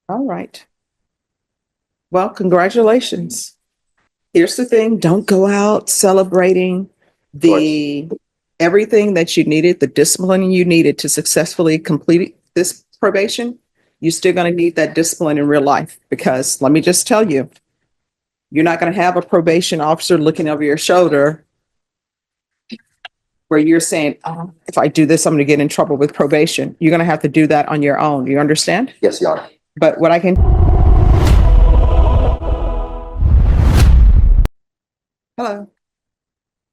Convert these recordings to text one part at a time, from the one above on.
All right. Well, congratulations. Here's the thing, don't go out celebrating the everything that you needed, the discipline you needed to successfully complete this probation. You're still going to need that discipline in real life because let me just tell you, you're not going to have a probation officer looking over your shoulder where you're saying, oh, if I do this, I'm going to get in trouble with probation. You're going to have to do that on your own. You understand? Yes, Your Honor. But what I can. Hello.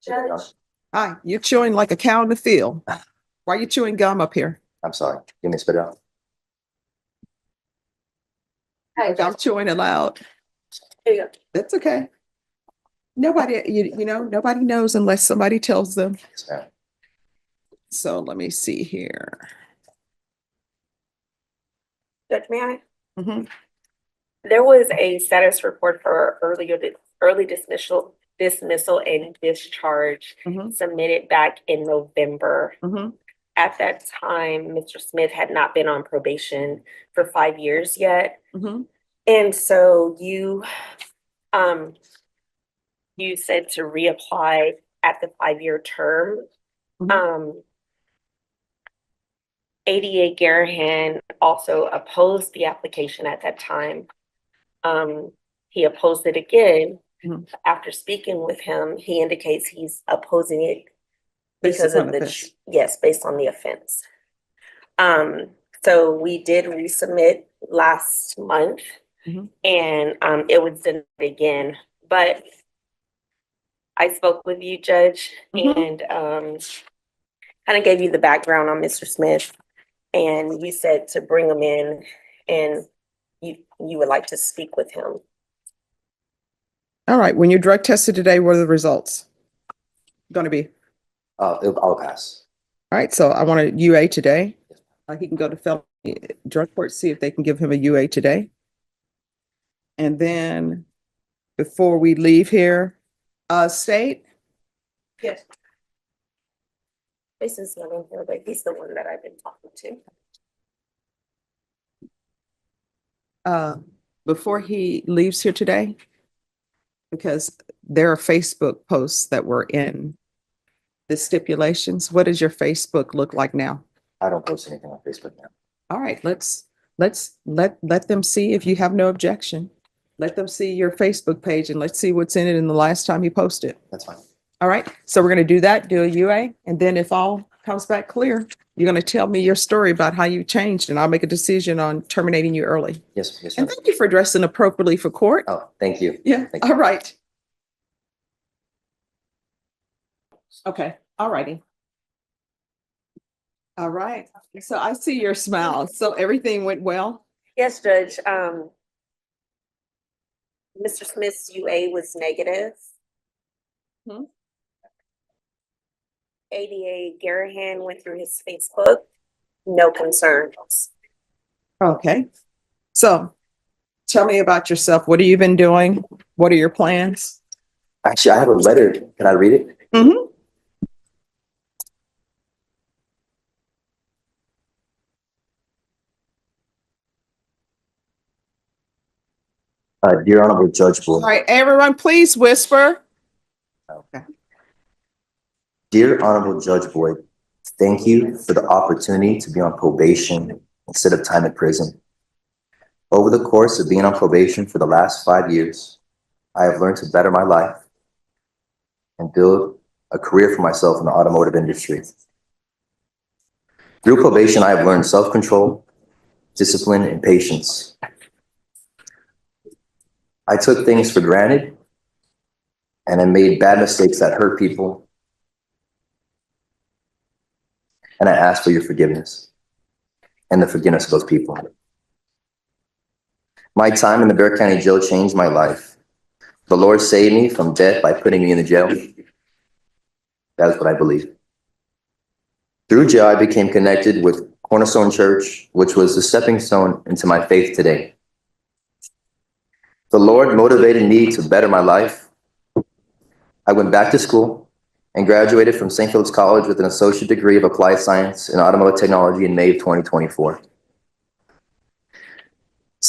Judge. Hi, you're chewing like a cow in the field. Why are you chewing gum up here? I'm sorry. Give me a spit it out. Like I'm chewing it loud. There you go. That's okay. Nobody, nobody knows unless somebody tells them. Yes, ma'am. So let me see here. Judge, may I? Mhm. There was a status report for early dismissal and discharge Mhm. submitted back in November. Mhm. At that time, Mr. Smith had not been on probation for 5 years yet. Mhm. And so you said to reapply at the 5-year term. Mhm. ADA Garahan also opposed the application at that time. He opposed it again. Mhm. After speaking with him, he indicates he's opposing it Based because of upon offense. yes, based on the offense. So we did resubmit last month. Mhm. And it was denied again. But I spoke with you, Judge, Mhm. and kind of gave you the background on Mr. Smith. And you said to bring him in and you would like to speak with him. All right. When you drug tested today, what are the results going to be? I'll pass. All right. So I want a UA today. He can go to felony drug court, see if they can give him a UA today. And then before we leave here, State. Yes. Jason's not in here, but he's the one that I've been talking to. Before he leaves here today, because there are Facebook posts that were in the stipulations. What does your Facebook look like now? I don't post anything on Facebook now. All right, let's let them see if you have no objection. Let them see your Facebook page and let's see what's in it in the last time you posted. That's fine. All right, so we're going to do that, do a UA, and then if all comes back clear, you're going to tell me your story about how you changed, and I'll make a decision on terminating you early. Yes, yes, And ma'am. thank you for dressing appropriately for court. Oh, thank you. Yeah, Thank you. all right. Okay, all righty. All right, so I see your smile. So everything went well? Yes, Judge. Mr. Smith's UA was negative. Hmm. ADA Garahan went through his Facebook. No concerns. Okay, so tell me about yourself. What have you been doing? What are your plans? Actually, I have a letter. Can I read it? Mm-hmm. Dear Honorable Judge All Boyd. right, everyone, please whisper. Okay. Dear Honorable Judge Boyd, thank you for the opportunity to be on probation instead of time in prison. Over the course of being on probation for the last 5 years, I have learned to better my life and build a career for myself in the automotive industry. Through probation, I have learned self-control, discipline, and patience. I took things for granted and I made bad mistakes that hurt people. And I ask for your forgiveness and the forgiveness of those people. My time in the Bexar County Jail changed my life. The Lord saved me from death by putting me in the jail. That is what I believe. Through jail, I became connected with Cornerstone Church, which was the stepping stone into my faith today. The Lord motivated me to better my life. I went back to school and graduated from St. Philip's College with an associate degree of applied science in automotive technology in May of 2024.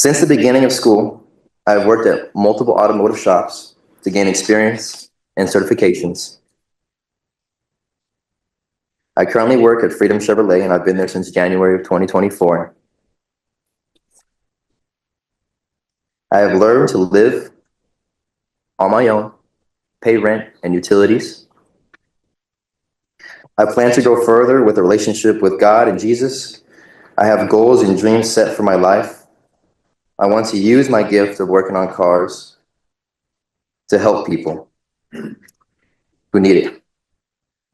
Since the beginning of school, I've worked at multiple automotive shops to gain experience and certifications. I currently work at Freedom Chevrolet, and I've been there since January of 2024. I have learned to live on my own, pay rent and utilities. I plan to go further with a relationship with God and Jesus. I have goals and dreams set for my life. I want to use my gift of working on cars to help people who need it.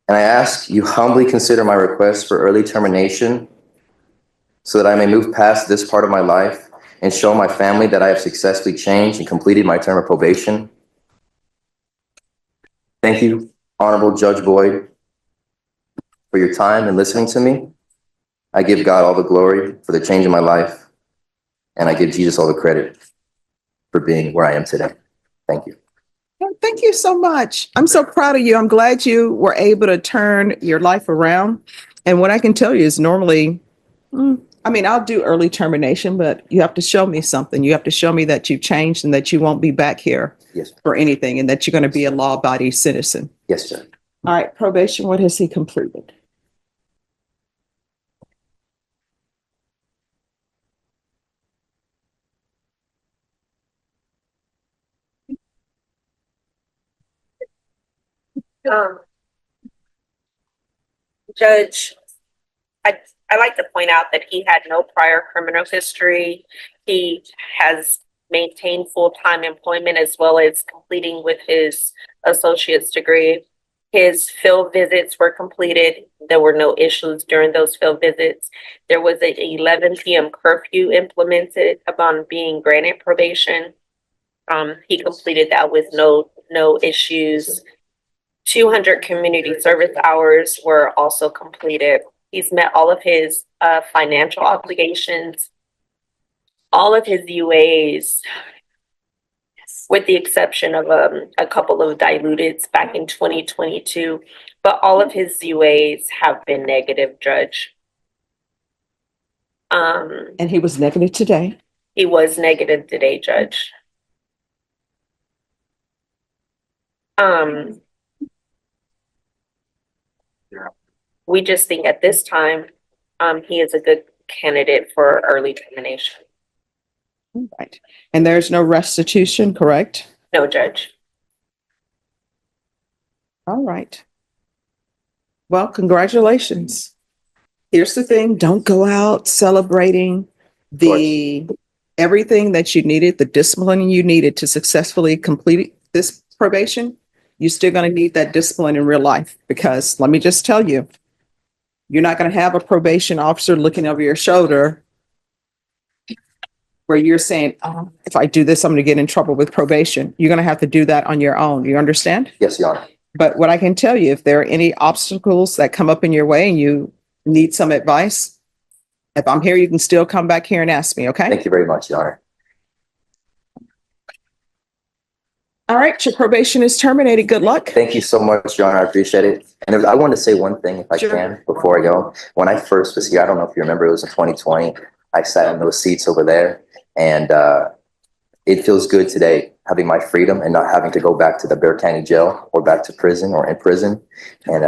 And I ask you humbly consider my request for early termination so that I may move past this part of my life and show my family that I have successfully changed and completed my term of probation. Thank you, Honorable Judge Boyd, for your time and listening to me. I give God all the glory for the change in my life, and I give Jesus all the credit for being where I am today. Thank you. Thank you so much. I'm so proud of you. I'm glad you were able to turn your life around. And what I can tell you is normally, I'll do early termination, but you have to show me something. You have to show me that you've changed and that you won't be back here Yes. for anything and that you're going to be a law-abiding citizen. Yes, sir. All right, probation, what has he completed? Judge, I like to point out that he had no prior criminal history. He has maintained full-time employment as well as completing with his associate's degree. His field visits were completed. There were no issues during those field visits. There was an 11 p.m. curfew implemented upon being granted probation. He completed that with no issues. 200 community service hours were also completed. He's met all of his financial obligations, all of his UAs, with the exception of a couple of diluteds back in 2022. But all of his UAs have been negative, Judge. And he was negative today. He was negative today, Judge. We just think at this time, he is a good candidate for early termination. All right. And there's no restitution, correct? No, Judge. All right. Well, congratulations. Here's the thing, don't go out celebrating everything that you needed, the discipline you needed to successfully complete this probation. You're still going to need that discipline in real life, because let me just tell you, you're not going to have a probation officer looking over your shoulder where you're saying, oh, if I do this, I'm going to get in trouble with probation. You're going to have to do that on your own. You understand? Yes, Your Honor. But what I can tell you, if there are any obstacles that come up in your way and you need some advice, if I'm here, you can still come back here and ask me, okay? Thank you very much, Your Honor. All right, your probation is terminated. Good luck. Thank you so much, Your Honor. I appreciate it. And I want to say one thing, if I Sure. can, before I go. When I first was here, I don't know if you remember, it was in 2020. I sat in those seats over there, and it feels good today having my freedom and not having to go back to the Bexar County jail or back to prison or in prison. And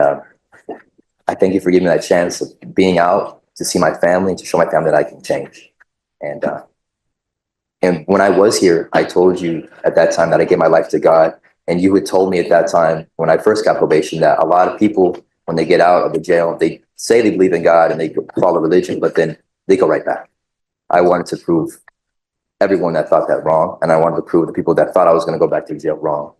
I thank you for giving me that chance of being out to see my family and to show my family that I can change. And when I was here, I told you at that time that I gave my life to God. And you had told me at that time, when I first got probation, that a lot of people, when they get out of the jail, they say they believe in God and they follow religion, but then they go right back. I wanted to prove everyone that thought that wrong. And I wanted to prove the people that thought I was going to go back to jail wrong.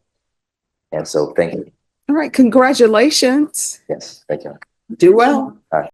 And so thank you. All right, congratulations. Yes, thank you. Do well. All right.